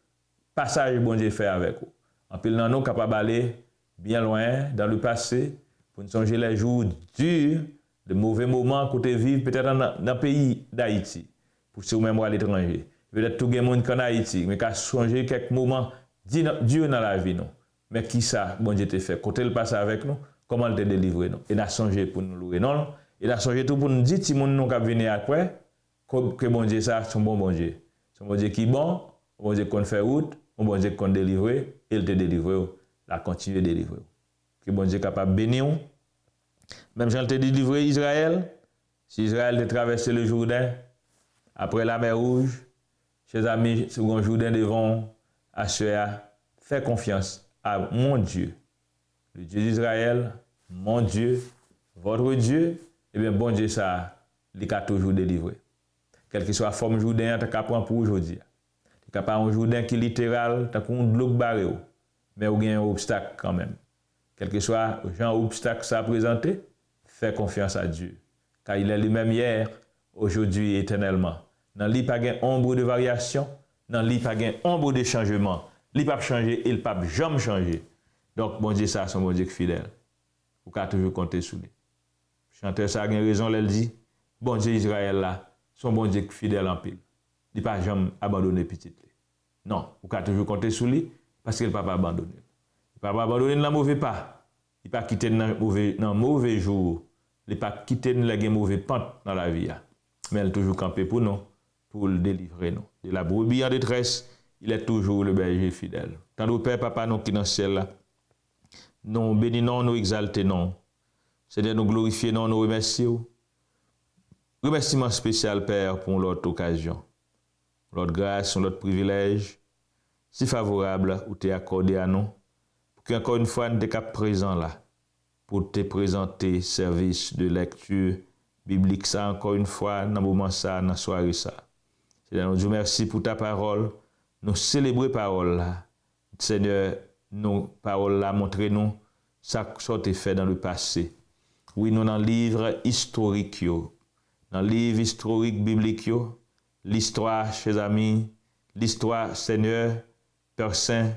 passage bon Dieu fait avec vous. En pile nan nous capable aller bien loin dans le passé pour nous songer les jours durs, de mauvais moments côté vivre peut-être dans le pays d'Haïti pour ceux même à l'étranger. Peut-être tout le monde en Haïti mais qu'à songer quelques moments durs dans la vie nous. Mais qui ça bon Dieu te fait côté le passe avec nous, comment il te délivrer nous. Et n'a songé pour nous louer non, et n'a songé tout pour nous dire si monde nous cap venir après que bon Dieu ça son bon Dieu. Son bon Dieu qui bon Dieu qu'on fait route, bon Dieu qu'on délivre, il te délivre, la continue de délivrer. Que bon Dieu est capable de bénir. Même Jean te délivré Israël, si Israël te traversé le Jourdain, après la mer Rouge, chers amis, second Jourdain devant Asséa, fais confiance à mon Dieu, le Dieu d'Israël, mon Dieu, votre Dieu, et bien bon Dieu ça, il a toujours délivré. Quelle que soit la forme Jourdain, tu as pour aujourd'hui. Tu as un Jourdain qui est littéral, tu as un bloc barré, mais il y a un obstacle quand même. Quel que soit le genre d'obstacle que ça a présenté, fais confiance à Dieu. Car il est lui-même hier, aujourd'hui et éternellement. Dans lui, il n'y a pas ombre de variation, dans lui, il n'y a pas ombre de changement. Il ne peut pas changer, il ne peut jamais changer. Donc, bon Dieu, ça, c'est un bon Dieu fidèle. Vous pouvez toujours compter sur lui. Chanteur, ça a raison, elle dit, bon Dieu Israël là, son bon Dieu fidèle en pile. Il ne peut pas jamais abandonner petit. Non, vous pouvez toujours compter sur lui parce qu'il ne peut pas abandonner. Il ne peut pas abandonner dans le mauvais pas. Il ne peut pas quitter dans le mauvais jour. Il ne peut pas quitter dans le mauvais pente dans la vie. Mais il est toujours campé pour nous, pour le délivrer nous. De la brebis en détresse, il est toujours le berger fidèle. Tant nous Père, Papa, nous qui dans le ciel là, nous bénissons, nous exaltons. Seigneur, nous glorifions, nous remercions. Remerciement spécial, Père, pour l'autre occasion. L'autre grâce, l'autre privilège, si favorable, où tu es accordé à nous, pour qu'encore une fois, nous soyons présents là, pour te présenter service de lecture biblique, ça, encore une fois, dans le moment ça, dans la soirée ça. Seigneur, nous disons merci pour ta parole, nous célébrer parole là. Seigneur, nos paroles là, montrez-nous ça qui a été fait dans le passé. Oui, nous dans le livre historique, dans le livre historique biblique, L'histoire, chers amis, l'histoire, Seigneur, Père Saint,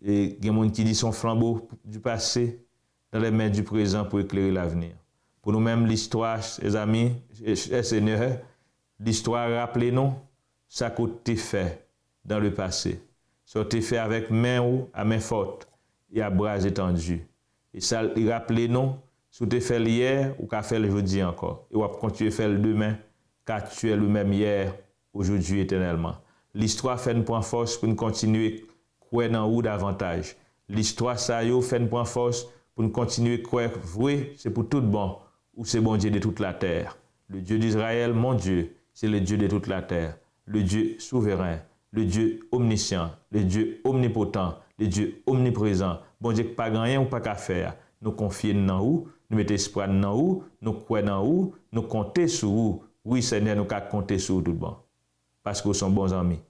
et il y a des gens qui disent son flambeau du passé dans les mains du présent pour éclairer l'avenir. Pour nous-mêmes, l'histoire, chers amis, Seigneur, l'histoire, rappelez-nous, ça que tu fait dans le passé. Ça tu fait avec main ou à main forte et à bras étendus. Et ça, rappelez-nous, ce que tu fait hier ou qu'a fait aujourd'hui encore. Et on va continuer à faire le demain, car tu es le même hier, aujourd'hui, éternellement. L'histoire fait une point force pour nous continuer à croire dans où davantage. L'histoire, ça y fait une point force pour nous continuer à croire vrai, c'est pour tout bon, ou c'est bon Dieu de toute la terre. Le Dieu d'Israël, mon Dieu, c'est le Dieu de toute la terre. Le Dieu souverain, le Dieu omniscient, le Dieu omnipotent, le Dieu omniprésent. Bon Dieu, pas rien ou pas qu'à faire. Nous confions dans où, nous mettons espoir dans où, nous croyons dans où, nous comptons sur où. Oui, Seigneur, nous pouvons compter sur tout bon. Parce que nous sommes bons amis.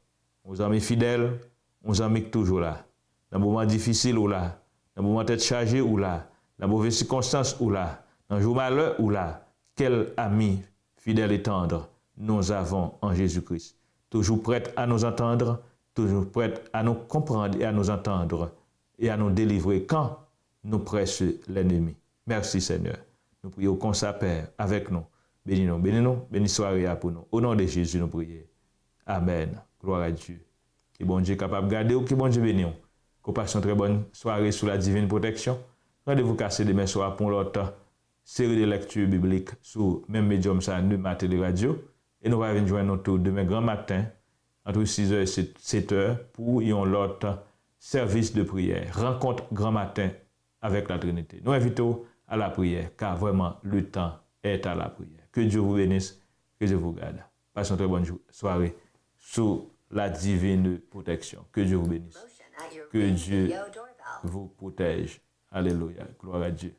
Nos amis fidèles, nos amis toujours là. Dans les moments difficiles ou là, dans les moments tête chargée ou là, dans les mauvaises circonstances ou là, dans le jour malheur ou là, quel ami fidèle et tendre nous avons en Jésus-Christ. Toujours prête à nous entendre, toujours prête à nous comprendre et à nous entendre et à nous délivrer quand nous presse l'ennemi. Merci Seigneur. Nous prions comme ça, Père, avec nous. Bénis-nous, bénis-nous, bénis soirée pour nous. Au nom de Jésus, nous prions. Amen. Gloire à Dieu. Que bon Dieu est capable de garder ou que bon Dieu bénisse. Qu'on passe une très bonne soirée sous la divine protection. Rendez-vous cassé demain soir pour l'autre série de lectures bibliques sur même médium ça, nous, matin de radio. Et nous allons joindre notre tour demain grand matin, entre 6h et 7h, pour y l'autre service de prière. Rencontre grand matin avec la Trinité. Nous invitons à la prière, car vraiment le temps est à la prière. Que Dieu vous bénisse, que Dieu vous garde. Passez une très bonne soirée sous la divine protection. Que Dieu vous bénisse. Que Dieu vous protège. Alléluia. Gloire à Dieu.